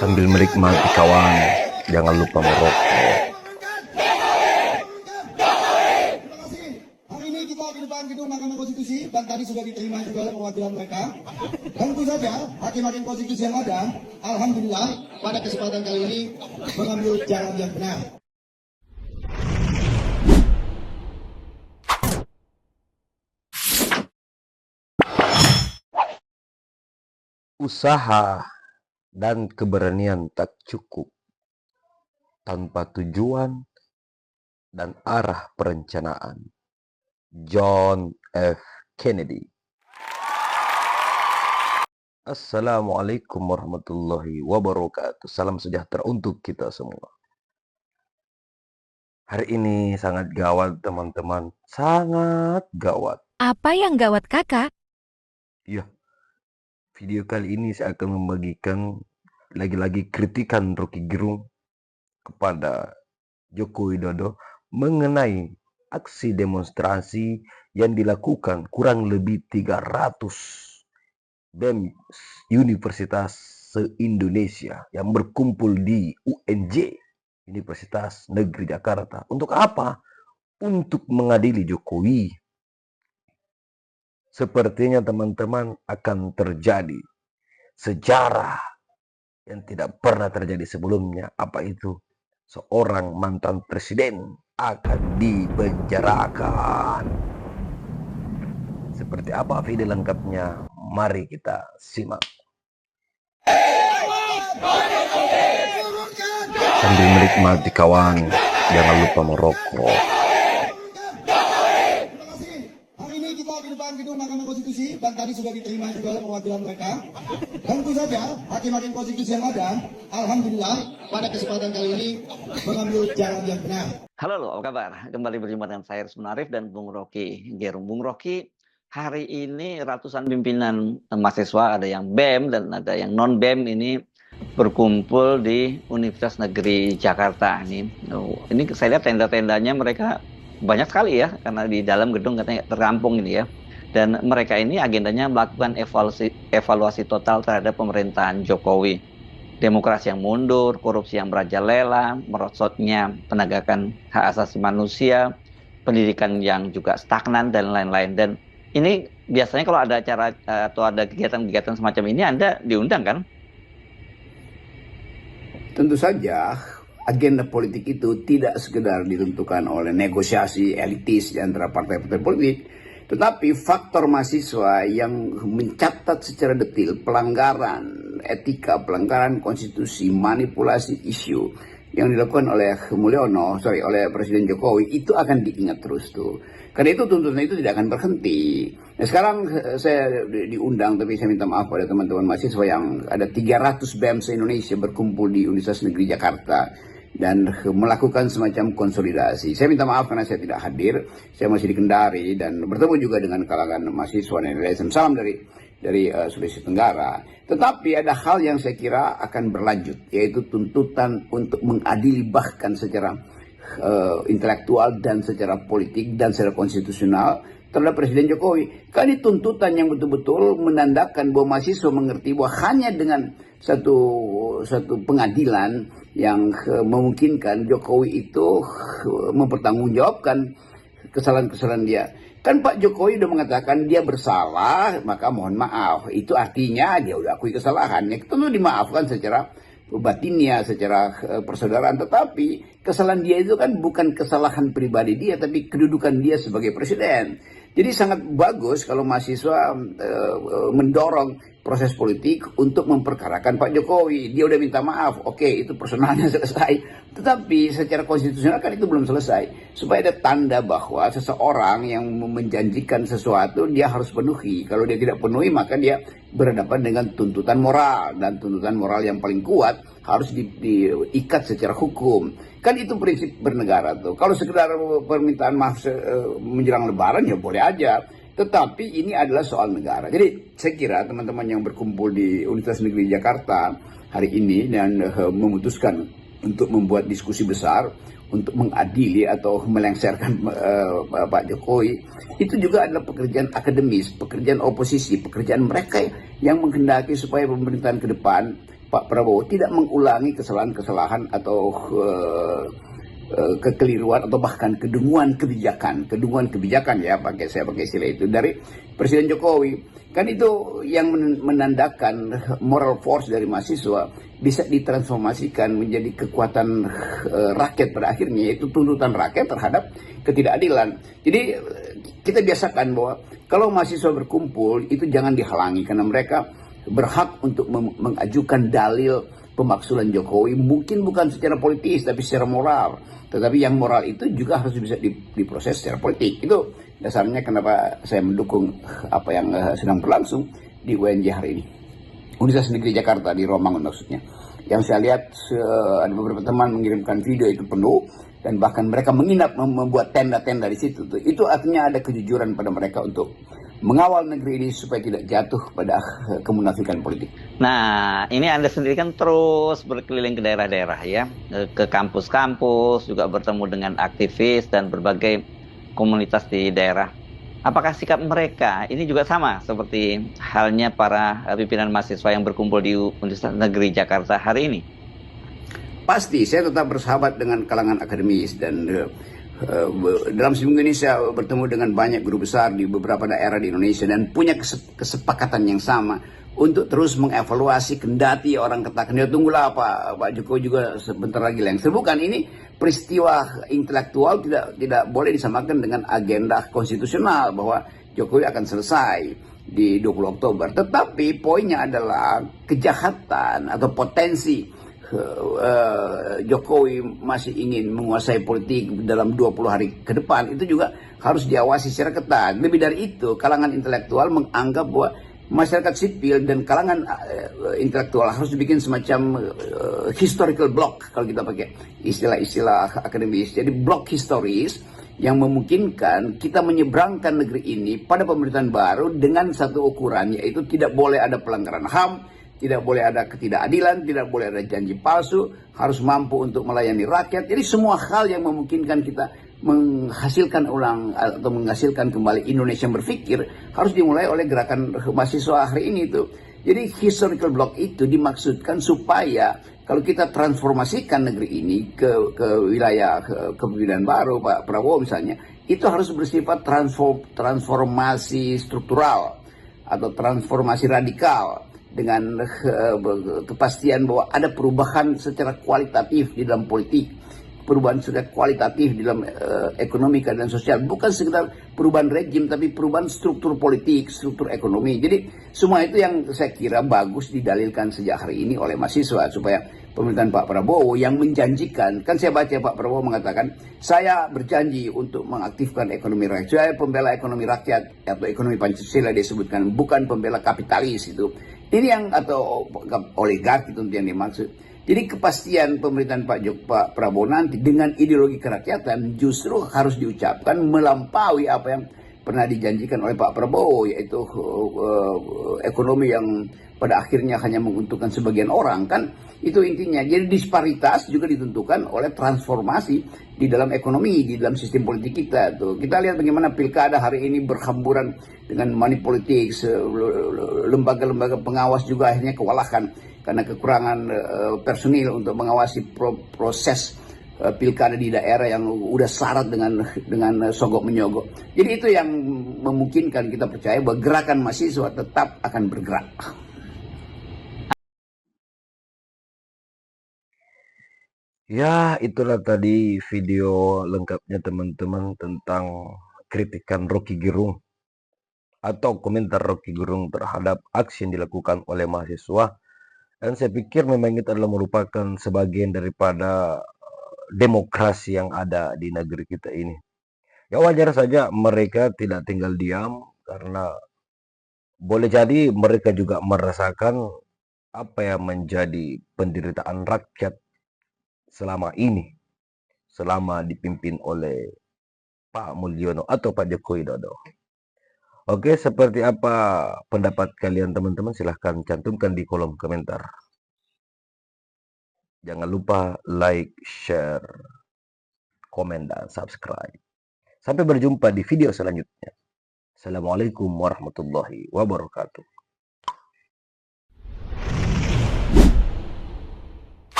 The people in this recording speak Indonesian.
Sambil menikmati kawan, jangan lupa merokok. Hari ini kita di depan gedung Mahkamah Konstitusi dan tadi sudah diterima juga oleh perwakilan mereka. Tentu saja hakim-hakim konstitusi yang ada, alhamdulillah pada kesempatan kali ini mengambil jalan yang benar. Usaha dan keberanian tak cukup tanpa tujuan dan arah perencanaan. John F. Kennedy. Assalamualaikum warahmatullahi wabarakatuh. Salam sejahtera untuk kita semua. Hari ini sangat gawat teman-teman. Sangat gawat. Apa yang gawat kakak? Ya, video kali ini saya akan membagikan lagi-lagi kritikan Rocky Gerung kepada Joko Widodo mengenai aksi demonstrasi yang dilakukan kurang lebih 300 BEM Universitas se-Indonesia yang berkumpul di UNJ, Universitas Negeri Jakarta. Untuk apa? Untuk mengadili Jokowi. Sepertinya teman-teman akan terjadi sejarah yang tidak pernah terjadi sebelumnya. Apa itu? Seorang mantan presiden akan dipenjarakan. Seperti apa video lengkapnya? Mari kita simak. Sambil menikmati kawan, jangan lupa merokok. Hari ini kita di depan gedung Mahkamah Konstitusi dan tadi sudah diterima juga oleh perwakilan mereka. Tentu saja hakim-hakim konstitusi yang ada, alhamdulillah pada kesempatan kali ini mengambil jalan yang benar. Halo, apa kabar? Kembali berjumpa dengan saya Rusman Arif dan Bung Rocky Gerung. Bung Rocky, hari ini ratusan pimpinan mahasiswa, ada yang BEM dan ada yang non-BEM ini berkumpul di Universitas Negeri Jakarta. Ini saya lihat tenda-tendanya mereka banyak sekali ya, karena di dalam gedung katanya terkampung ini ya. Dan mereka ini agendanya melakukan evaluasi total terhadap pemerintahan Jokowi. Demokrasi yang mundur, korupsi yang merajalela, merosotnya penegakan hak asasi manusia, pendidikan yang juga stagnan, dan lain-lain. Dan ini biasanya kalau ada acara atau ada kegiatan-kegiatan semacam ini, Anda diundang kan? Tentu saja agenda politik itu tidak sekedar ditentukan oleh negosiasi elitis di antara partai-partai politik, tetapi faktor mahasiswa yang mencatat secara detail pelanggaran etika, pelanggaran konstitusi, manipulasi isu yang dilakukan oleh oleh Presiden Jokowi itu akan diingat terus tuh. Karena itu tuntutan itu tidak akan berhenti. Nah, sekarang saya diundang, tapi saya minta maaf pada teman-teman mahasiswa yang ada 300 BEM se-Indonesia berkumpul di Universitas Negeri Jakarta dan melakukan semacam konsolidasi. Saya minta maaf karena saya tidak hadir. Saya masih di Kendari dan bertemu juga dengan kalangan mahasiswa dan salam dari Sulawesi Tenggara. Tetapi ada hal yang saya kira akan berlanjut, yaitu tuntutan untuk mengadili bahkan secara intelektual dan secara politik dan secara konstitusional terhadap Presiden Jokowi. Karena ini tuntutan yang betul-betul menandakan bahwa mahasiswa mengerti bahwa hanya dengan satu pengadilan yang memungkinkan Jokowi itu mempertanggungjawabkan kesalahan-kesalahan dia. Kan Pak Jokowi sudah mengatakan dia bersalah, maka mohon maaf. Itu artinya dia sudah akui kesalahannya. Tentu dimaafkan secara batinnya, secara persaudaraan. Tetapi kesalahan dia itu kan bukan kesalahan pribadi dia, tapi kedudukan dia sebagai presiden. Jadi sangat bagus kalau mahasiswa mendorong proses politik untuk memperkarakan Pak Jokowi. Dia udah minta maaf, oke, itu personalnya selesai. Tetapi secara konstitusional kan itu belum selesai. Supaya ada tanda bahwa seseorang yang menjanjikan sesuatu dia harus penuhi. Kalau dia tidak penuhi maka dia berhadapan dengan tuntutan moral. Dan tuntutan moral yang paling kuat harus diikat secara hukum. Kan itu prinsip bernegara tuh. Kalau sekedar permintaan maaf menjelang lebaran ya boleh aja. Tetapi ini adalah soal negara. Jadi saya kira teman-teman yang berkumpul di Universitas Negeri Jakarta hari ini dan memutuskan untuk membuat diskusi besar untuk mengadili atau melengsarkan Pak Jokowi, itu juga adalah pekerjaan akademis, pekerjaan oposisi, pekerjaan mereka yang menghendaki supaya pemerintahan ke depan Pak Prabowo tidak mengulangi kesalahan-kesalahan atau kekeliruan atau bahkan kedunguan kebijakan ya, saya pakai istilah itu dari Presiden Jokowi. Kan itu yang menandakan moral force dari mahasiswa bisa ditransformasikan menjadi kekuatan rakyat pada akhirnya, yaitu tuntutan rakyat terhadap ketidakadilan. Jadi kita biasakan bahwa kalau mahasiswa berkumpul itu jangan dihalangi, karena mereka berhak untuk mengajukan dalil pemaksulan Jokowi, mungkin bukan secara politis tapi secara moral. Tetapi yang moral itu juga harus bisa diproses secara politik. Itu dasarnya kenapa saya mendukung apa yang sedang berlangsung di UNJ hari ini. Universitas Negeri Jakarta di Romangun maksudnya. Yang saya lihat ada beberapa teman mengirimkan video itu penuh, dan bahkan mereka menginap, membuat tenda-tenda di situ. Itu artinya ada kejujuran pada mereka untuk mengawal negeri ini supaya tidak jatuh pada kemunafikan politik. Nah, ini Anda sendiri kan terus berkeliling ke daerah-daerah ya, ke kampus-kampus, juga bertemu dengan aktivis dan berbagai komunitas di daerah. Apakah sikap mereka ini juga sama seperti halnya para pimpinan mahasiswa yang berkumpul di Universitas Negeri Jakarta hari ini? Pasti, saya tetap bersahabat dengan kalangan akademis, dan dalam seminggu ini saya bertemu dengan banyak guru besar di beberapa daerah di Indonesia dan punya kesepakatan yang sama untuk terus mengevaluasi, kendati orang katakan, ya tunggulah Pak Jokowi juga sebentar lagi lengser. Bukan, ini peristiwa intelektual tidak boleh disamakan dengan agenda konstitusional bahwa Jokowi akan selesai di 20 Oktober. Tetapi poinnya adalah kejahatan atau potensi Jokowi masih ingin menguasai politik dalam 20 hari ke depan, itu juga harus diawasi secara ketat. Lebih dari itu, kalangan intelektual menganggap bahwa masyarakat sipil dan kalangan intelektual harus dibikin semacam historical block, kalau kita pakai istilah-istilah akademis. Jadi blok historis yang memungkinkan kita menyeberangkan negeri ini pada pemerintahan baru dengan satu ukuran, yaitu tidak boleh ada pelanggaran HAM, tidak boleh ada ketidakadilan, tidak boleh ada janji palsu, harus mampu untuk melayani rakyat. Jadi semua hal yang memungkinkan kita menghasilkan ulang atau menghasilkan kembali Indonesia yang berpikir harus dimulai oleh gerakan mahasiswa hari ini itu. Jadi historical block itu dimaksudkan supaya kalau kita transformasikan negeri ini ke wilayah kepemimpinan baru Pak Prabowo misalnya, itu harus bersifat transformasi struktural atau transformasi radikal, dengan kepastian bahwa ada perubahan secara kualitatif di dalam politik, perubahan secara kualitatif di dalam ekonomi dan sosial, bukan sekedar perubahan rejim tapi perubahan struktur politik, struktur ekonomi. Jadi semua itu yang saya kira bagus didalilkan sejak hari ini oleh mahasiswa, supaya pemerintahan Pak Prabowo yang menjanjikan, kan saya baca Pak Prabowo mengatakan, saya berjanji untuk mengaktifkan ekonomi rakyat, saya pembela ekonomi rakyat atau ekonomi Pancasila disebutkan, bukan pembela kapitalis itu. Ini yang, atau oligarki tentu yang dimaksud. Jadi kepastian pemerintahan Pak Prabowo nanti dengan ideologi kerakyatan justru harus diucapkan melampaui apa yang pernah dijanjikan oleh Pak Prabowo, yaitu ekonomi yang pada akhirnya hanya menguntungkan sebagian orang, kan itu intinya. Jadi disparitas juga ditentukan oleh transformasi di dalam ekonomi, di dalam sistem politik kita tuh. Kita lihat bagaimana pilkada hari ini berhamburan dengan money politics, lembaga-lembaga pengawas juga akhirnya kewalahan karena kekurangan personil untuk mengawasi proses pilkada di daerah yang udah syarat dengan sogok menyogok. Jadi itu yang memungkinkan kita percaya bahwa gerakan mahasiswa tetap akan bergerak. Ya, itulah tadi video lengkapnya teman-teman tentang kritikan Rocky Gerung atau komentar Rocky Gerung terhadap aksi yang dilakukan oleh mahasiswa. Dan saya pikir memang itu adalah merupakan sebagian daripada demokrasi yang ada di negeri kita ini. Ya wajar saja mereka tidak tinggal diam, karena boleh jadi mereka juga merasakan apa yang menjadi penderitaan rakyat selama ini, selama dipimpin oleh Pak Mulyono atau Pak Joko Widodo. Oke, seperti apa pendapat kalian teman-teman? Silahkan cantumkan di kolom komentar. Jangan lupa like, share, komen, dan subscribe. Sampai berjumpa di video selanjutnya. Assalamualaikum warahmatullahi wabarakatuh.